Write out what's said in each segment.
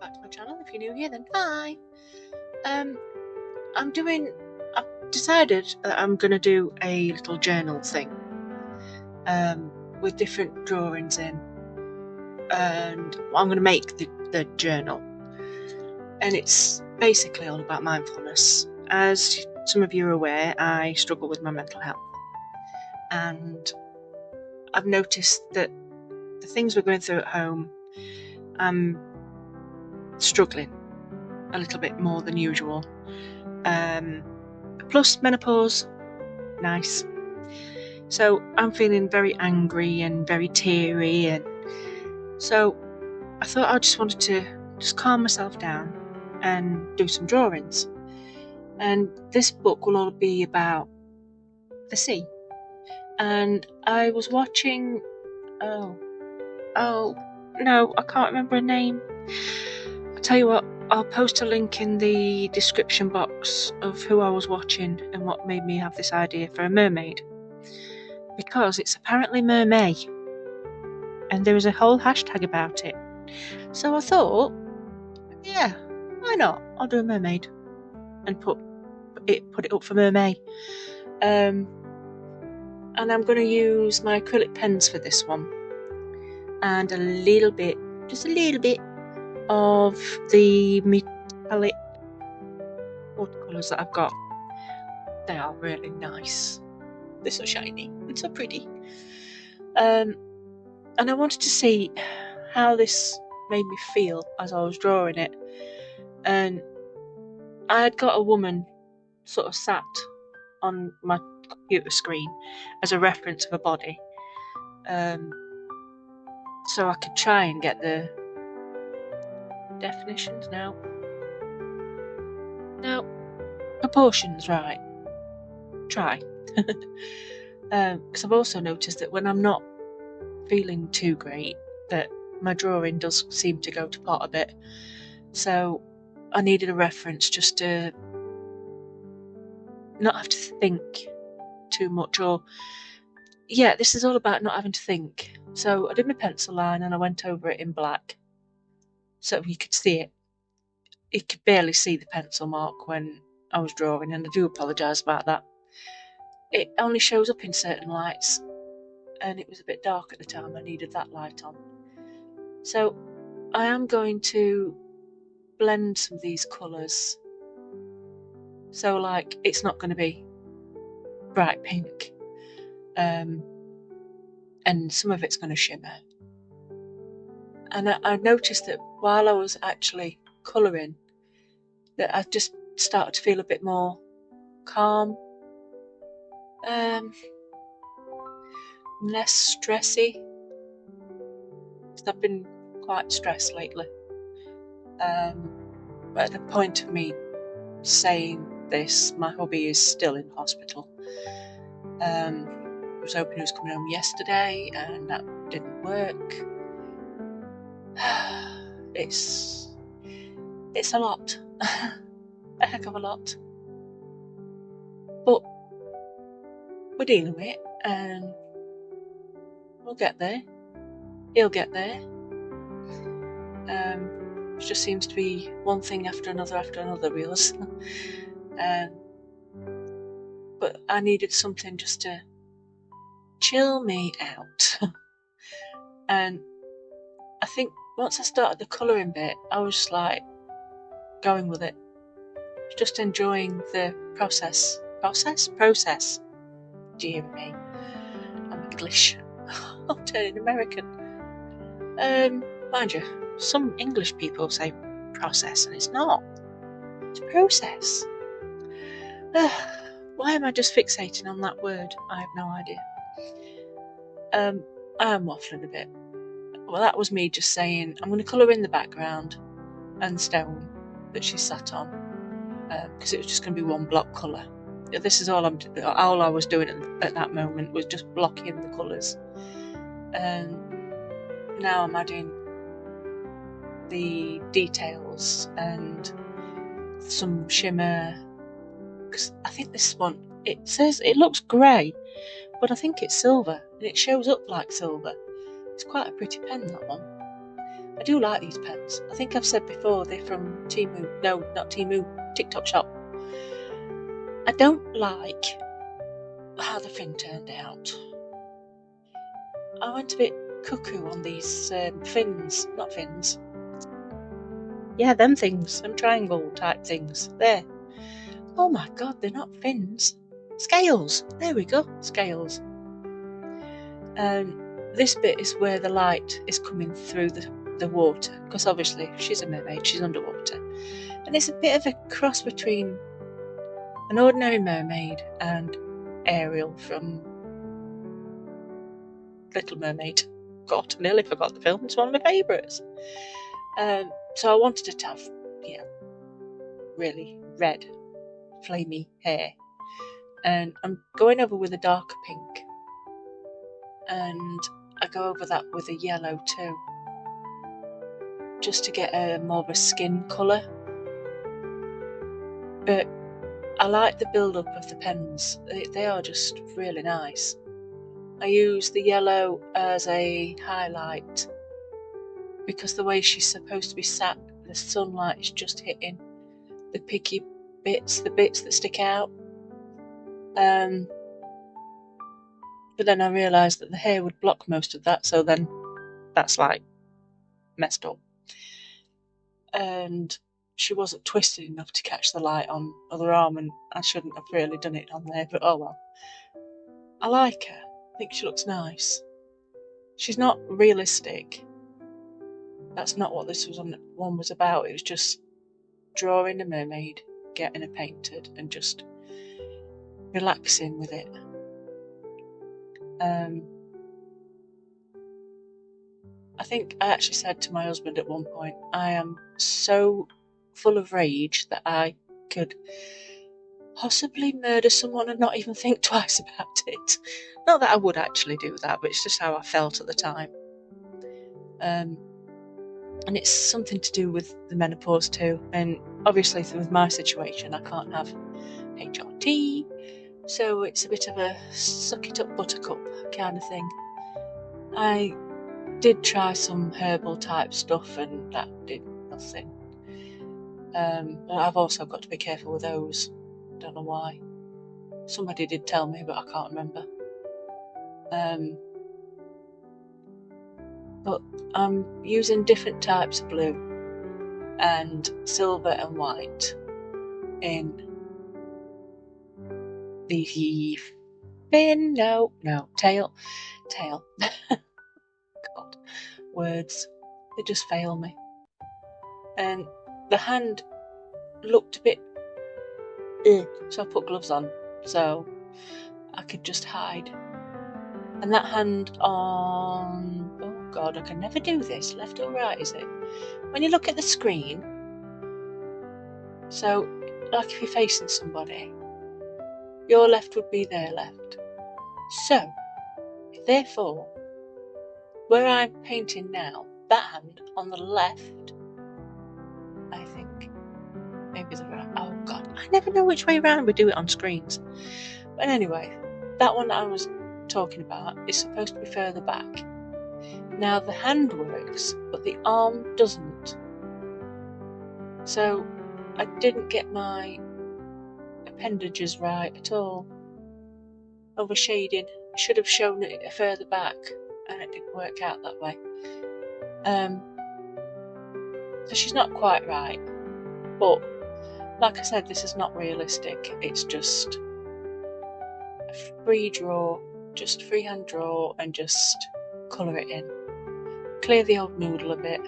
back to my channel. If you're new here, then hi. I've decided that I'm going to do a little journal thing with different drawings in, and I'm going to make the journal, and it's basically all about mindfulness. As some of you are aware, I struggle with my mental health, and I've noticed that the things we're going through at home, I'm struggling a little bit more than usual. Plus menopause, nice. So I'm feeling very angry and very teary, and so I thought I just wanted to calm myself down and do some drawings. And this book will all be about the sea. And I was watching, oh no, I can't remember her name. I'll tell you what, I'll post a link in the description box of who I was watching and what made me have this idea for a mermaid. Because it's apparently mermaid, and there was a whole hashtag about it. So I thought, yeah, why not? I'll do a mermaid and put it up for mermaid. And I'm going to use my acrylic pens for this one, and just a little bit of the metallic watercolours that I've got. They are really nice. They're so shiny and so pretty. And I wanted to see how this made me feel as I was drawing it. And I had got a woman sort of sat on my computer screen as a reference of a body, so I could try and get the definitions now. Proportions right. Try. Because I've also noticed that when I'm not feeling too great, that my drawing does seem to go to pot a bit. So I needed a reference just to not have to think too much, or this is all about not having to think. So I did my pencil line and I went over it in black so you could see it. You could barely see the pencil mark when I was drawing, and I do apologise about that. It only shows up in certain lights, and it was a bit dark at the time. I needed that light on. So I am going to blend some of these colours. So like, it's not going to be bright pink, and some of it's going to shimmer. And I noticed that while I was actually colouring, that I just started to feel a bit more calm, less stressy, because I've been quite stressed lately. But at the point of me saying this, my hubby is still in hospital. I was hoping he was coming home yesterday, and that didn't work. It's a lot, a heck of a lot, but we're dealing with it, and we'll get there. He'll get there. It just seems to be one thing after another reels. But I needed something just to chill me out. And I think once I started the colouring bit, I was just like going with it, just enjoying the process. Dear me, I'm English. I'm turning American. Mind you, some English people say process, and it's not. It's process. Why am I just fixating on that word? I have no idea. I am waffling a bit. Well, that was me just saying I'm going to colour in the background and stone that she sat on, because it was just going to be one block colour. This is all I was doing at that moment was just blocking the colours. And now I'm adding the details and some shimmer, because I think this one, it says it looks grey, but I think it's silver, and it shows up like silver. It's quite a pretty pen, that one. I do like these pens. I think I've said before they're from Temu. No, not Temu. TikTok shop. I don't like how the fin turned out. I went a bit cuckoo on these fins. Not fins. Yeah, them things. Them triangle type things. There. Oh my god, they're not fins. Scales. There we go. Scales. This bit is where the light is coming through the water, because obviously she's a mermaid, she's underwater, and it's a bit of a cross between an ordinary mermaid and Ariel from Little Mermaid. God, I nearly forgot the film. It's one of my favourites. So I wanted it to have, really red, flamey hair, and I'm going over with a darker pink, and I go over that with a yellow too, just to get a more of a skin colour. But I like the build-up of the pens. They are just really nice. I use the yellow as a highlight because the way she's supposed to be sat, the sunlight is just hitting the picky bits, the bits that stick out. But then I realised that the hair would block most of that, so then that's like messed up. And she wasn't twisted enough to catch the light on other arm, and I shouldn't have really done it on there, but oh well. I like her. I think she looks nice. She's not realistic. That's not what this one was about. It was just drawing a mermaid, getting her painted, and just relaxing with it. I think I actually said to my husband at one point, I am so full of rage that I could possibly murder someone and not even think twice about it. Not that I would actually do that, but it's just how I felt at the time. And it's something to do with the menopause too. And obviously with my situation, I can't have HRT, so it's a bit of a suck it up buttercup kind of thing. I did try some herbal type stuff and that did nothing. I've also got to be careful with those. Don't know why. Somebody did tell me, but I can't remember. But I'm using different types of blue and silver and white in the tail. God, words, they just fail me. And the hand looked a bit so I put gloves on so I could just hide. And that hand on, oh god, I can never do this, left or right is it? When you look at the screen, so like if you're facing somebody, your left would be their left. So, therefore, where I'm painting now, that hand on the left, I think, maybe the right, oh god, I never know which way around we do it on screens. But anyway, that one that I was talking about is supposed to be further back. Now the hand works, but the arm doesn't. So I didn't get my appendages right at all. Over shading, I should have shown it further back, and it didn't work out that way. So she's not quite right, but like I said, this is not realistic. It's just a free draw, just freehand draw, and just colour it in. Clear the old noodle a bit.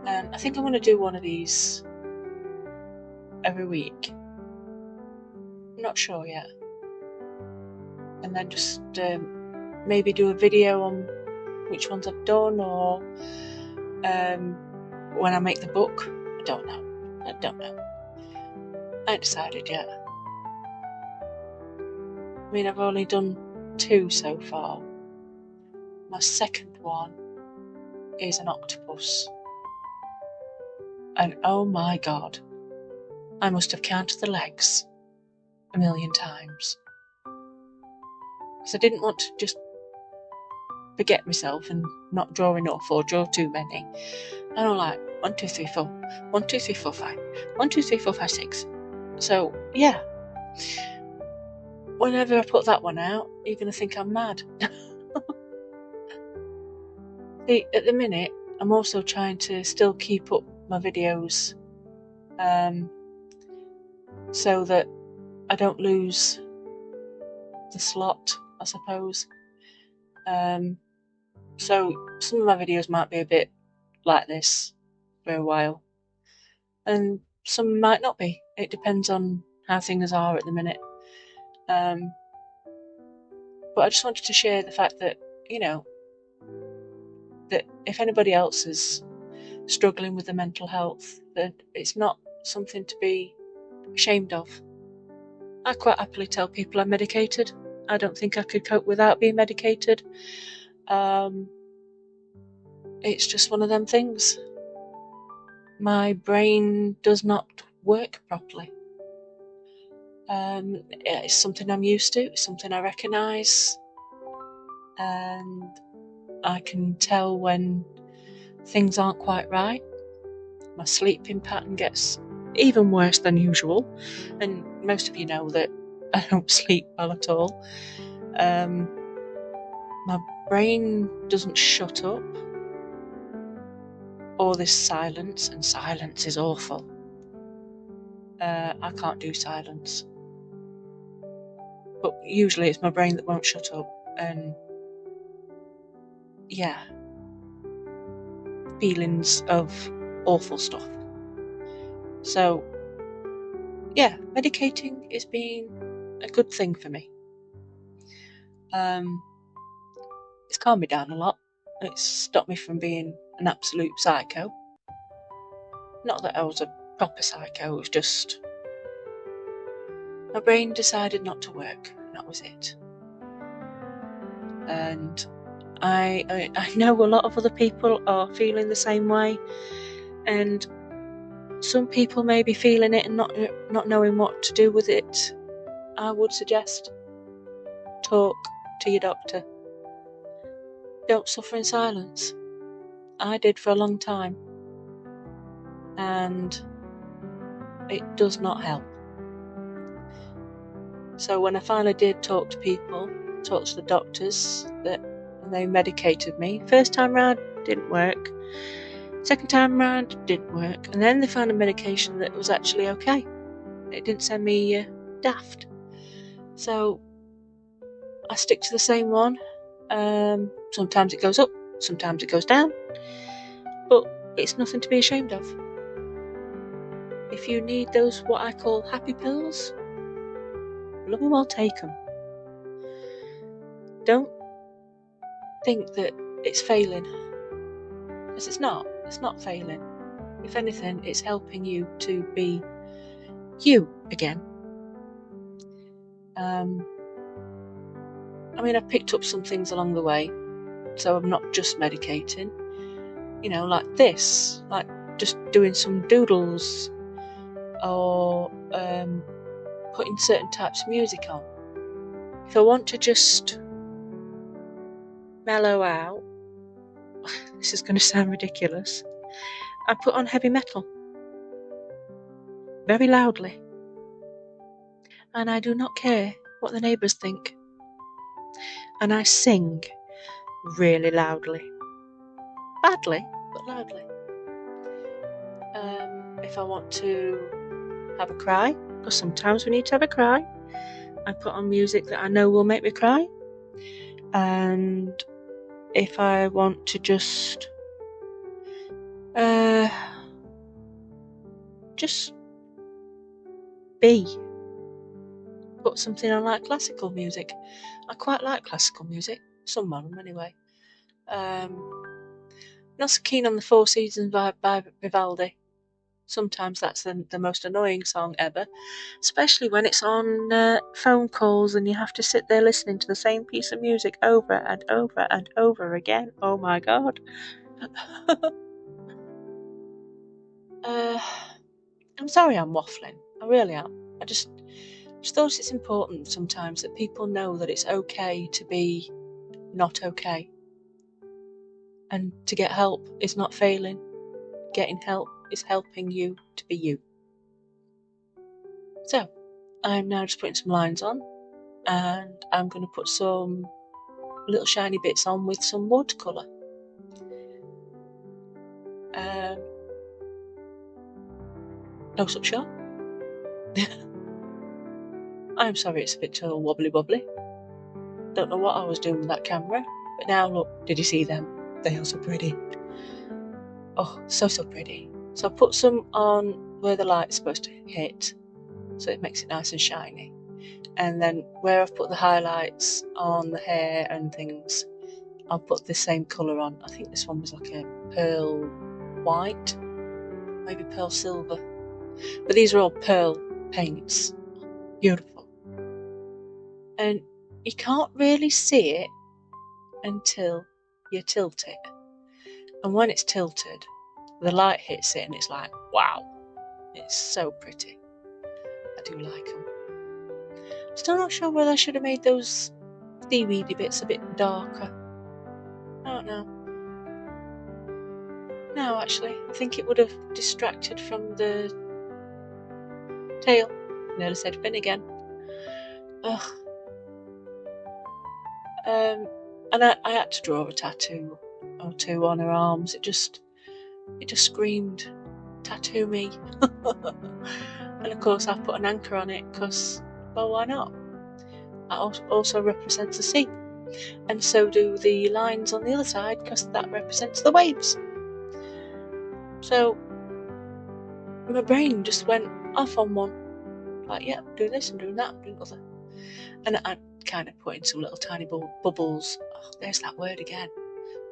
I think I'm going to do one of these every week. I'm not sure yet. And then just maybe do a video on which ones I've done, or when I make the book. I don't know. I ain't decided yet. I mean, I've only done 2 so far. My second one is an octopus. And oh my god, I must have counted the legs 1,000,000 times. Because I didn't want to just forget myself and not draw enough or draw too many. And I'm like, 1, 2, 3, 4, 1, 2, 3, 4, 5, 1, 2, 3, 4, 5, 6. So yeah, whenever I put that one out, you're going to think I'm mad. See, at the minute, I'm also trying to still keep up my videos, so that I don't lose the slot, I suppose. So some of my videos might be a bit like this for a while, and some might not be. It depends on how things are at the minute. But I just wanted to share the fact that, that if anybody else is struggling with their mental health, that it's not something to be ashamed of. I quite happily tell people I'm medicated. I don't think I could cope without being medicated. It's just one of them things. My brain does not work properly. It's something I'm used to, it's something I recognise, and I can tell when things aren't quite right. My sleeping pattern gets even worse than usual, and most of you know that I don't sleep well at all. My brain doesn't shut up. All this silence, and silence is awful. I can't do silence. But usually it's my brain that won't shut up, and yeah, feelings of awful stuff. So yeah, medicating is being a good thing for me. It's calmed me down a lot. It's stopped me from being an absolute psycho. Not that I was a proper psycho, it was just my brain decided not to work. That was it. And I know a lot of other people are feeling the same way, and some people may be feeling it and not knowing what to do with it. I would suggest talk to your doctor. Don't suffer in silence. I did for a long time, and it does not help. So when I finally did talk to people, talk to the doctors, and they medicated me. First time round didn't work. Second time round didn't work, and then they found a medication that was actually okay. It didn't send me daft. So I stick to the same one. Sometimes it goes up, sometimes it goes down, but it's nothing to be ashamed of. If you need those, what I call happy pills, love them or take them. Don't think that it's failing, because it's not failing. If anything, it's helping you to be you again. I picked up some things along the way, so I'm not just medicating, like this, like just doing some doodles, or putting certain types of music on. If I want to just mellow out, this is going to sound ridiculous, I put on heavy metal very loudly, and I do not care what the neighbours think, and I sing really loudly, badly but loudly. If I want to have a cry, because sometimes we need to have a cry, I put on music that I know will make me cry. And if I want to just be, put something on like classical music. I quite like classical music, some of them anyway. Not so keen on the Four Seasons by Vivaldi. Sometimes that's the most annoying song ever, especially when it's on phone calls and you have to sit there listening to the same piece of music over and over and over again. Oh my god. I'm sorry I'm waffling. I really am. I just thought it's important sometimes that people know that it's okay to be not okay. And to get help is not failing. Getting help is helping you to be you. So, I'm now just putting some lines on, and I'm going to put some little shiny bits on with some watercolour. No such shot. I'm sorry it's a bit too wobbly. Don't know what I was doing with that camera, but now look, did you see them? They are so pretty. Oh, so pretty. So I put some on where the light's supposed to hit, so it makes it nice and shiny. And then where I've put the highlights on the hair and things, I'll put the same colour on. I think this one was like a pearl white, maybe pearl silver. But these are all pearl paints. Beautiful. And you can't really see it until you tilt it. And when it's tilted, the light hits it and it's like, wow, it's so pretty. I do like them. Still not sure whether I should have made those seaweedy bits a bit darker. I don't know. No, actually, I think it would have distracted from the tail. Nearly said fin again. Ugh. And I had to draw a tattoo or two on her arms. It just screamed, tattoo me. And of course I put an anchor on it because, well, why not? That also represents the sea. And so do the lines on the other side because that represents the waves. So my brain just went off on one. Like, yeah, I'm doing this, I'm doing that, I'm doing other. And I kind of put in some little tiny bubbles. Oh, there's that word again.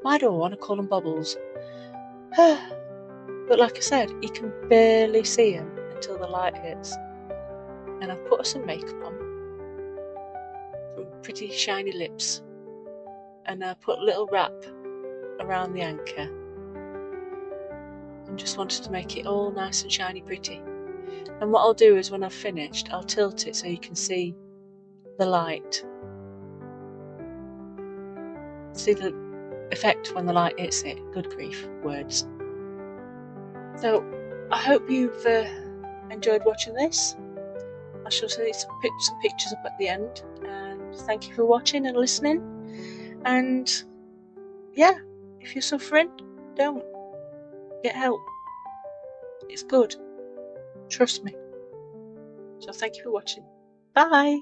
Why do I want to call them bubbles? But like I said, you can barely see them until the light hits. And I've put some makeup on. Some pretty shiny lips. And I put a little wrap around the anchor. And just wanted to make it all nice and shiny pretty. And what I'll do is when I've finished, I'll tilt it so you can see the light. See the effect when the light hits it. Good grief, words. So I hope you've enjoyed watching this. I shall see some pictures up at the end. And thank you for watching and listening. And yeah, if you're suffering, don't. Get help. It's good. Trust me. So thank you for watching. Bye.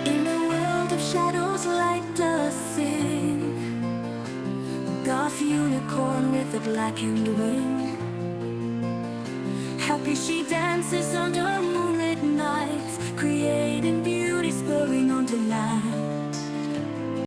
In a world of shadows, light does sing. Goth unicorn with a blackened wing. Happy she dances under moonlit nights, creating beauty spurring on delight.